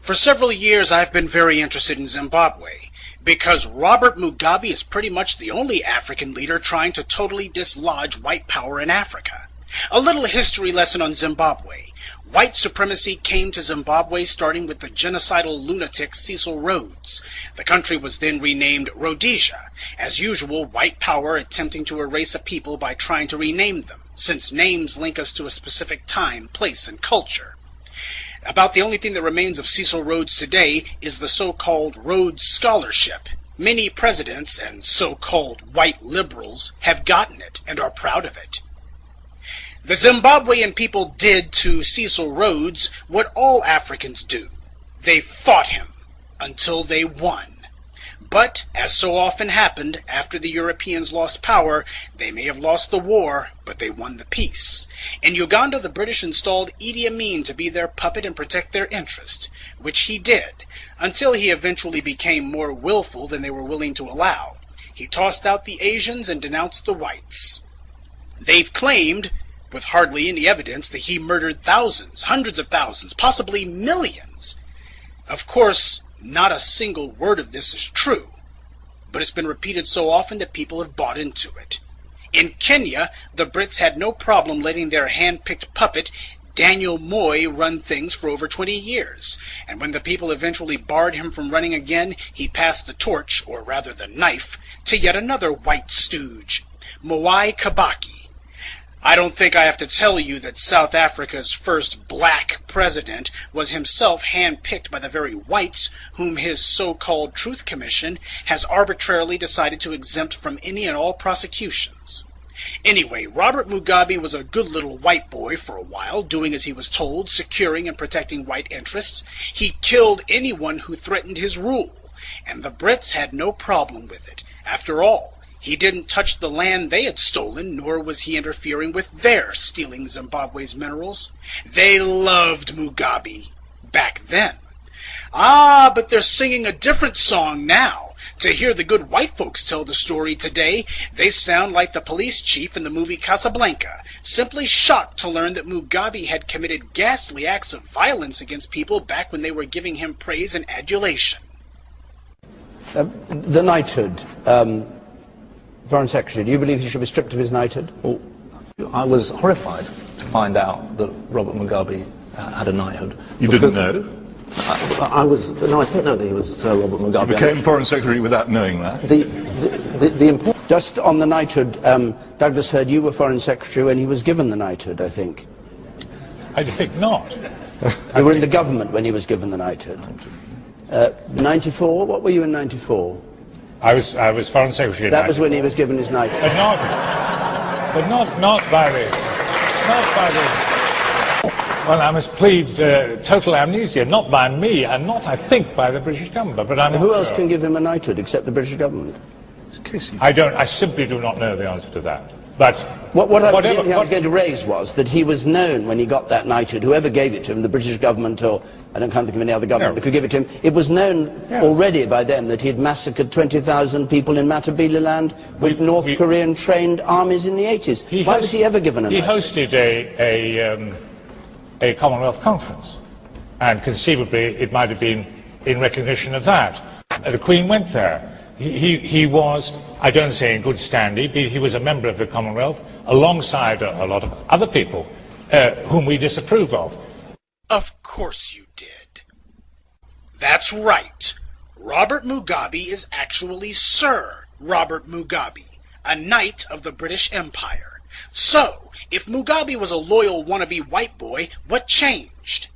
For several years I've been very interested in Zimbabwe, because Robert Mugabe is pretty much the only African leader trying to totally dislodge white power in Africa. A little history lesson on Zimbabwe. White supremacy came to Zimbabwe starting with the genocidal lunatic Cecil Rhodes. The country was then renamed Rhodesia. As usual, white power attempting to erase a people by trying to rename them, since names link us to a specific time, place, and culture. About the only thing that remains of Cecil Rhodes today is the so-called Rhodes Scholarship. Many presidents and so-called white liberals have gotten it and are proud of it. The Zimbabwean people did to Cecil Rhodes what all Africans do. They fought him until they won. But, as so often happened, after the Europeans lost power, they may have lost the war, but they won the peace. In Uganda, the British installed Idi Amin to be their puppet and protect their interest, which he did, until he eventually became more willful than they were willing to allow. He tossed out the Asians and denounced the whites. They've claimed, with hardly any evidence, that he murdered thousands, hundreds of thousands, possibly millions. Of course, not a single word of this is true, but it's been repeated so often that people have bought into it. In Kenya, the Brits had no problem letting their hand-picked puppet, Daniel Moi, run things for over 20 years, and when the people eventually barred him from running again, he passed the torch, or rather the knife, to yet another white stooge, Mwai Kibaki. I don't think I have to tell you that South Africa's first black president was himself handpicked by the very whites whom his so-called Truth Commission has arbitrarily decided to exempt from any and all prosecutions. Anyway, Robert Mugabe was a good little white boy for a while, doing as he was told, securing and protecting white interests. He killed anyone who threatened his rule, and the Brits had no problem with it. After all, he didn't touch the land they had stolen, nor was he interfering with their stealing Zimbabwe's minerals. They loved Mugabe back then. Ah, but they're singing a different song now. To hear the good white folks tell the story today, they sound like the police chief in the movie Casablanca, simply shocked to learn that Mugabe had committed ghastly acts of violence against people back when they were giving him praise and adulation. The knighthood. Foreign Secretary, do you believe he should be stripped of his knighthood? Well, I was horrified to find out that Robert Mugabe had a knighthood. You didn't know? No, I didn't know that he was Sir Robert Mugabe. You became Foreign Secretary without knowing that? The important... Just on the knighthood, Douglas heard you were Foreign Secretary when he was given the knighthood, I think. I think not. You were in the government when he was given the knighthood. 94? What were you in 94? I was Foreign Secretary. That was when he was given his knighthood. But not by the. Well, I must plead total amnesia, not by me, and not, I think, by the British government. But I'm who else can give him a knighthood except the British government? I simply do not know the answer to that. But what I was going to raise was that he was known when he got that knighthood, whoever gave it to him, the British government, or I can't think of any other government that could give it to him, it was known already by them that he had massacred 20,000 people in Matabeleland with North Korean trained armies in the 80s. Why was he ever given a knighthood? He hosted a Commonwealth conference, and conceivably it might have been in recognition of that. The Queen went there. He was, I don't say in good standing, but he was a member of the Commonwealth alongside a lot of other people whom we disapprove of. Of course you did. That's right. Robert Mugabe is actually Sir Robert Mugabe, a knight of the British Empire. So, if Mugabe was a loyal wannabe white boy, what changed?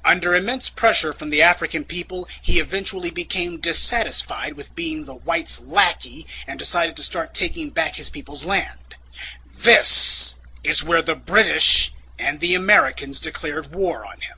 Under immense pressure from the African people, he eventually became dissatisfied with being the whites' lackey and decided to start taking back his people's land. This is where the British and the Americans declared war on him.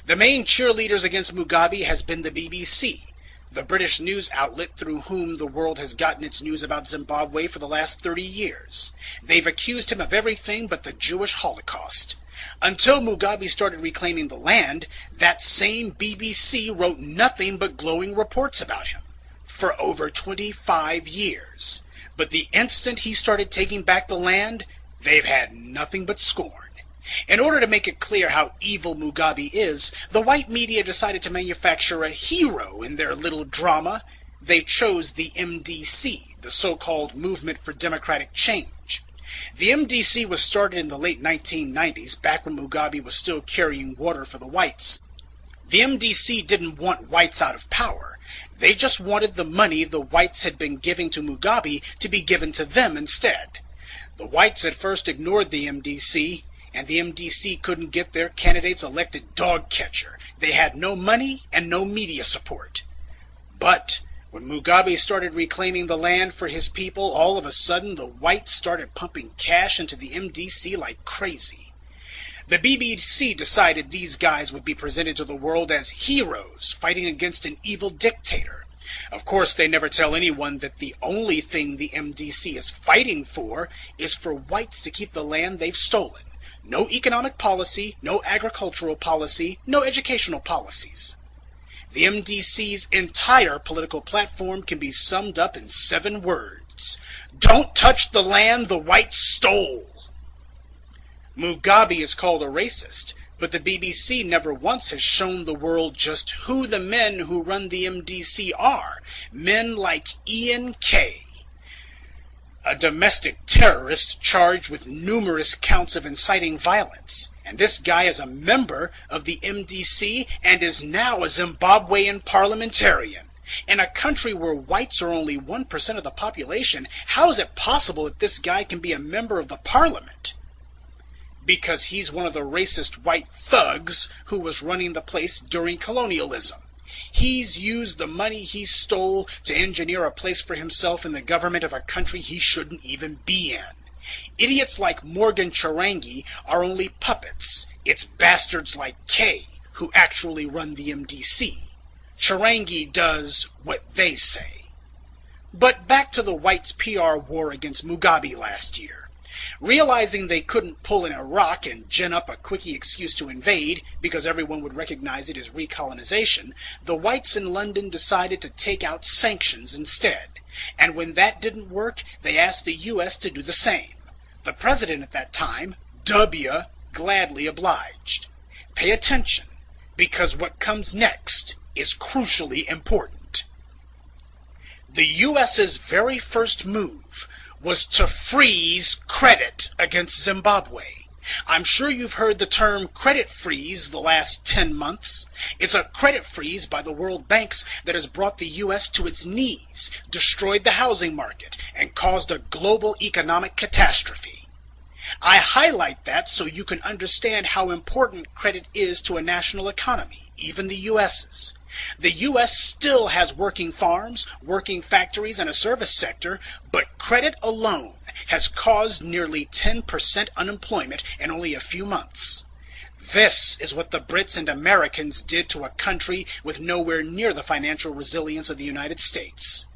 The main cheerleaders against Mugabe has been the BBC, the British news outlet through whom the world has gotten its news about Zimbabwe for the last 30 years. They've accused him of everything but the Jewish Holocaust. Until Mugabe started reclaiming the land, that same BBC wrote nothing but glowing reports about him for over 25 years. But the instant he started taking back the land, they've had nothing but scorn. In order to make it clear how evil Mugabe is, the white media decided to manufacture a hero in their little drama. They chose the MDC, the so-called Movement for Democratic Change. The MDC was started in the late 1990s, back when Mugabe was still carrying water for the whites. The MDC didn't want whites out of power. They just wanted the money the whites had been giving to Mugabe to be given to them instead. The whites at first ignored the MDC, and the MDC couldn't get their candidates elected dog catcher. They had no money and no media support. But when Mugabe started reclaiming the land for his people, all of a sudden the whites started pumping cash into the MDC like crazy. The BBC decided these guys would be presented to the world as heroes fighting against an evil dictator. Of course, they never tell anyone that the only thing the MDC is fighting for is for whites to keep the land they've stolen. No economic policy, no agricultural policy, no educational policies. The MDC's entire political platform can be summed up in 7 words. Don't touch the land the whites stole. Mugabe is called a racist, but the BBC never once has shown the world just who the men who run the MDC are. Men like Ian Kay, a domestic terrorist charged with numerous counts of inciting violence. And this guy is a member of the MDC and is now a Zimbabwean parliamentarian. In a country where whites are only 1% of the population, how is it possible that this guy can be a member of the parliament? Because he's one of the racist white thugs who was running the place during colonialism. He's used the money he stole to engineer a place for himself in the government of a country he shouldn't even be in. Idiots like Morgan Chirangi are only puppets. It's bastards like Kay who actually run the MDC. Chirangi does what they say. But back to the whites' PR war against Mugabe last year. Realizing they couldn't pull in Iraq and gin up a quickie excuse to invade, because everyone would recognize it as recolonization, the whites in London decided to take out sanctions instead. And when that didn't work, they asked the U.S. to do the same. The president at that time, W., gladly obliged. Pay attention, because what comes next is crucially important. The U.S.'s very first move was to freeze credit against Zimbabwe. I'm sure you've heard the term credit freeze the last 10 months. It's a credit freeze by the World Banks that has brought the U.S. to its knees, destroyed the housing market, and caused a global economic catastrophe. I highlight that so you can understand how important credit is to a national economy, even the U.S.'s. The U.S. still has working farms, working factories, and a service sector, but credit alone has caused nearly 10% unemployment in only a few months. This is what the Brits and Americans did to a country with nowhere near the financial resilience of the United States.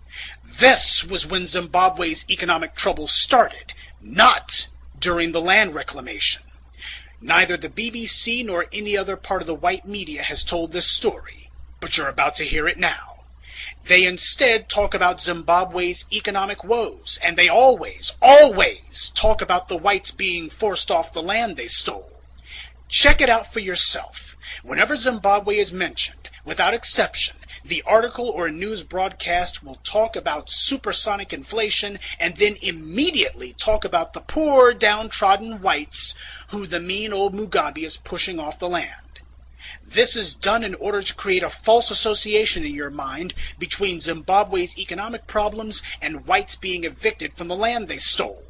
This was when Zimbabwe's economic troubles started, not during the land reclamation. Neither the BBC nor any other part of the white media has told this story. But you're about to hear it now. They instead talk about Zimbabwe's economic woes, and they always talk about the whites being forced off the land they stole. Check it out for yourself. Whenever Zimbabwe is mentioned, without exception, the article or news broadcast will talk about supersonic inflation and then immediately talk about the poor, downtrodden whites who the mean old Mugabe is pushing off the land. This is done in order to create a false association in your mind between Zimbabwe's economic problems and whites being evicted from the land they stole.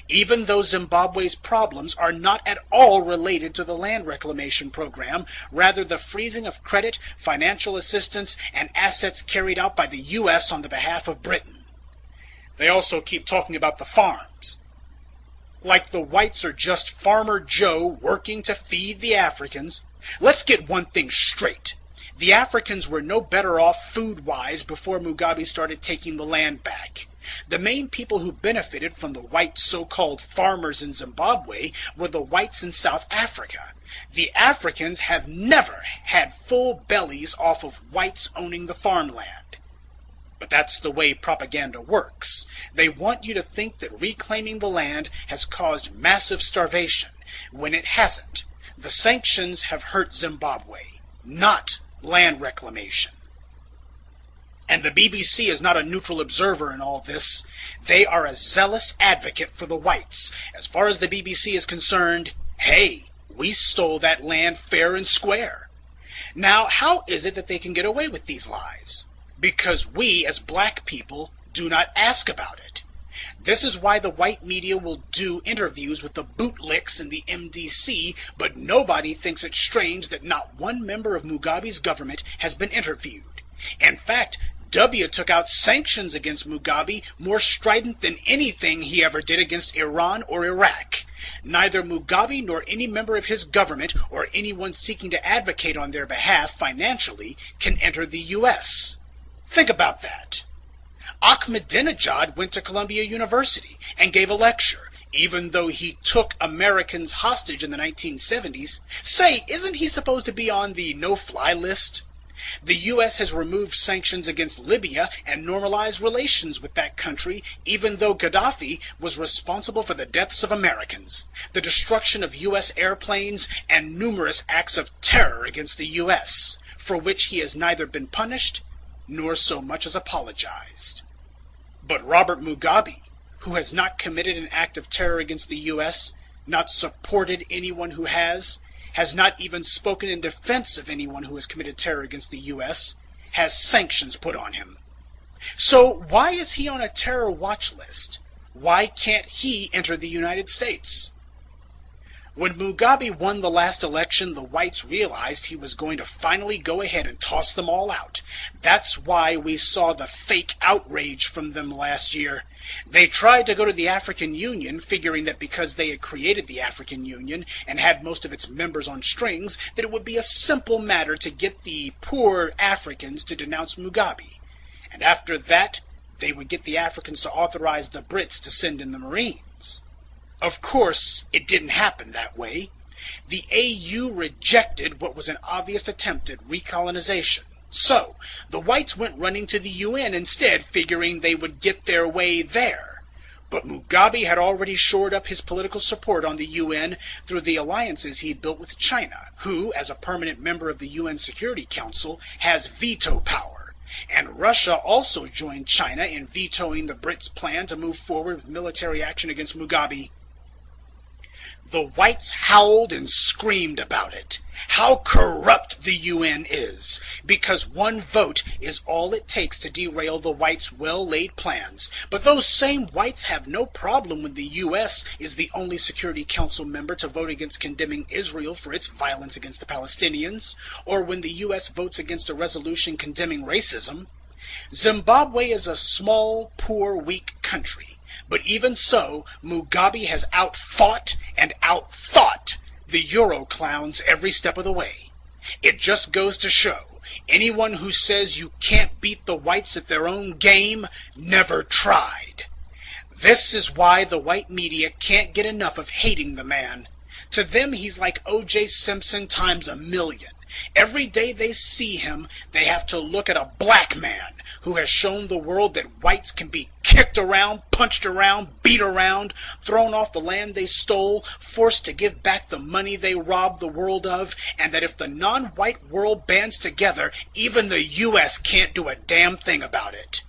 Even though Zimbabwe's problems are not at all related to the land reclamation program, rather the freezing of credit, financial assistance, and assets carried out by the U.S. on the behalf of Britain. They also keep talking about the farms. Like the whites are just Farmer Joe working to feed the Africans. Let's get one thing straight. The Africans were no better off food-wise before Mugabe started taking the land back. The main people who benefited from the white so-called farmers in Zimbabwe were the whites in South Africa. The Africans have never had full bellies off of whites owning the farmland. But that's the way propaganda works. They want you to think that reclaiming the land has caused massive starvation, when it hasn't. The sanctions have hurt Zimbabwe, not land reclamation. And the BBC is not a neutral observer in all this. They are a zealous advocate for the whites. As far as the BBC is concerned, hey, we stole that land fair and square. Now, how is it that they can get away with these lies? Because we, as black people, do not ask about it. This is why the white media will do interviews with the bootlicks in the MDC, but nobody thinks it strange that not one member of Mugabe's government has been interviewed. In fact, W took out sanctions against Mugabe more strident than anything he ever did against Iran or Iraq. Neither Mugabe nor any member of his government or anyone seeking to advocate on their behalf financially can enter the U.S. Think about that. Ahmadinejad went to Columbia University and gave a lecture, even though he took Americans hostage in the 1970s. Say, isn't he supposed to be on the no-fly list? The U.S. has removed sanctions against Libya and normalized relations with that country, even though Gaddafi was responsible for the deaths of Americans, the destruction of U.S. airplanes, and numerous acts of terror against the U.S., for which he has neither been punished nor so much as apologized. But Robert Mugabe, who has not committed an act of terror against the U.S., not supported anyone who has not even spoken in defense of anyone who has committed terror against the U.S., has sanctions put on him. So why is he on a terror watch list? Why can't he enter the United States? When Mugabe won the last election, the whites realized he was going to finally go ahead and toss them all out. That's why we saw the fake outrage from them last year. They tried to go to the African Union, figuring that because they had created the African Union and had most of its members on strings, that it would be a simple matter to get the poor Africans to denounce Mugabe. And after that, they would get the Africans to authorize the Brits to send in the Marines. Of course, it didn't happen that way. The AU rejected what was an obvious attempt at recolonization. So, the whites went running to the UN instead, figuring they would get their way there. But Mugabe had already shored up his political support on the UN through the alliances he built with China, who, as a permanent member of the UN Security Council, has veto power. And Russia also joined China in vetoing the Brits' plan to move forward with military action against Mugabe. The whites howled and screamed about it. How corrupt the UN is, because one vote is all it takes to derail the whites' well-laid plans. But those same whites have no problem when the US is the only Security Council member to vote against condemning Israel for its violence against the Palestinians, or when the US votes against a resolution condemning racism. Zimbabwe is a small, poor, weak country. But even so, Mugabe has outfought and outthought the Euro clowns every step of the way. It just goes to show, anyone who says you can't beat the whites at their own game never tried. This is why the white media can't get enough of hating the man. To them, he's like O.J. Simpson times 1,000,000. Every day they see him, they have to look at a black man who has shown the world that whites can be kicked around, punched around, beat around, thrown off the land they stole, forced to give back the money they robbed the world of, and that if the non-white world bands together, even the U.S. can't do a damn thing about it.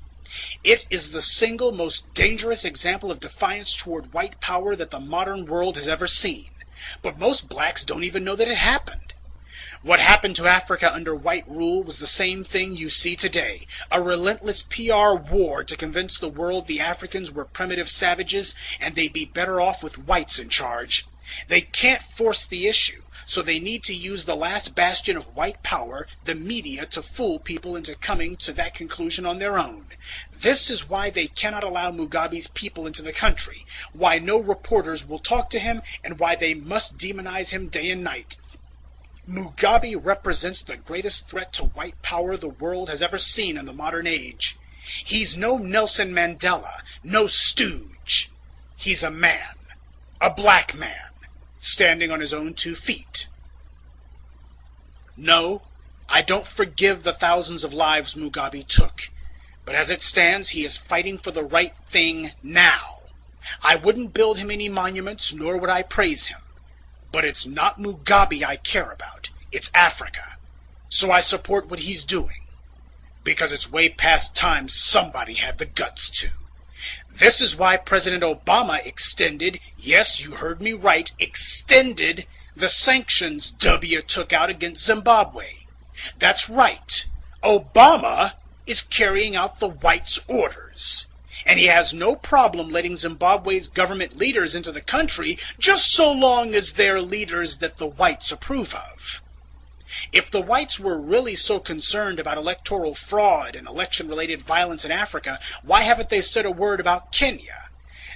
It is the single most dangerous example of defiance toward white power that the modern world has ever seen. But most blacks don't even know that it happened. What happened to Africa under white rule was the same thing you see today, a relentless PR war to convince the world the Africans were primitive savages and they'd be better off with whites in charge. They can't force the issue, so they need to use the last bastion of white power, the media, to fool people into coming to that conclusion on their own. This is why they cannot allow Mugabe's people into the country, why no reporters will talk to him, and why they must demonize him day and night. Mugabe represents the greatest threat to white power the world has ever seen in the modern age. He's no Nelson Mandela, no stooge. He's a man, a black man, standing on his own 2 feet. No, I don't forgive the thousands of lives Mugabe took, but as it stands, he is fighting for the right thing now. I wouldn't build him any monuments, nor would I praise him. But it's not Mugabe I care about. It's Africa. So I support what he's doing. Because it's way past time somebody had the guts to. This is why President Obama extended, yes, you heard me right, extended the sanctions W took out against Zimbabwe. That's right. Obama is carrying out the whites' orders. And he has no problem letting Zimbabwe's government leaders into the country just so long as they're leaders that the whites approve of. If the whites were really so concerned about electoral fraud and election-related violence in Africa, why haven't they said a word about Kenya?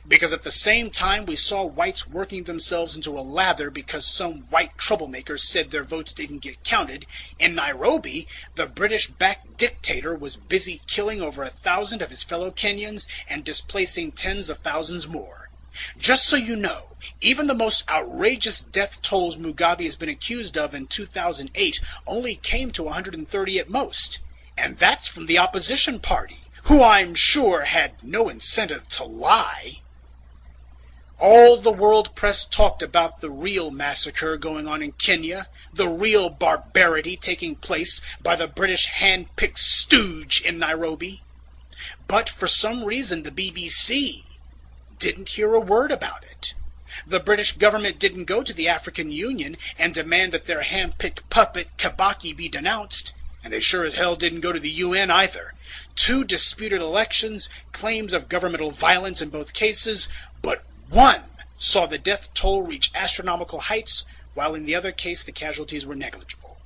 Because at the same time we saw whites working themselves into a lather because some white troublemakers said their votes didn't get counted, in Nairobi, the British-backed dictator was busy killing over 1,000 of his fellow Kenyans and displacing tens of thousands more. Just so you know, even the most outrageous death tolls Mugabe has been accused of in 2008 only came to 130 at most. And that's from the opposition party, who I'm sure had no incentive to lie. All the world press talked about the real massacre going on in Kenya, the real barbarity taking place by the British hand-picked stooge in Nairobi. But for some reason the BBC didn't hear a word about it. The British government didn't go to the African Union and demand that their hand-picked puppet Kibaki be denounced, and they sure as hell didn't go to the UN either. 2 disputed elections, claims of governmental violence in both cases, but one saw the death toll reach astronomical heights, while in the other case the casualties were negligible.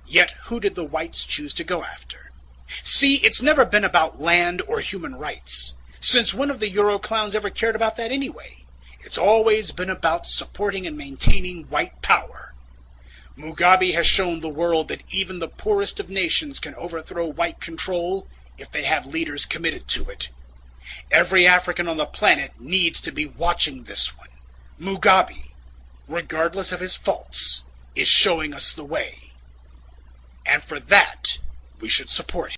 Yet who did the whites choose to go after? See, it's never been about land or human rights. Since when have the Euro clowns ever cared about that anyway? It's always been about supporting and maintaining white power. Mugabe has shown the world that even the poorest of nations can overthrow white control if they have leaders committed to it. Every African on the planet needs to be watching this one. Mugabe, regardless of his faults, is showing us the way. And for that, we should support him.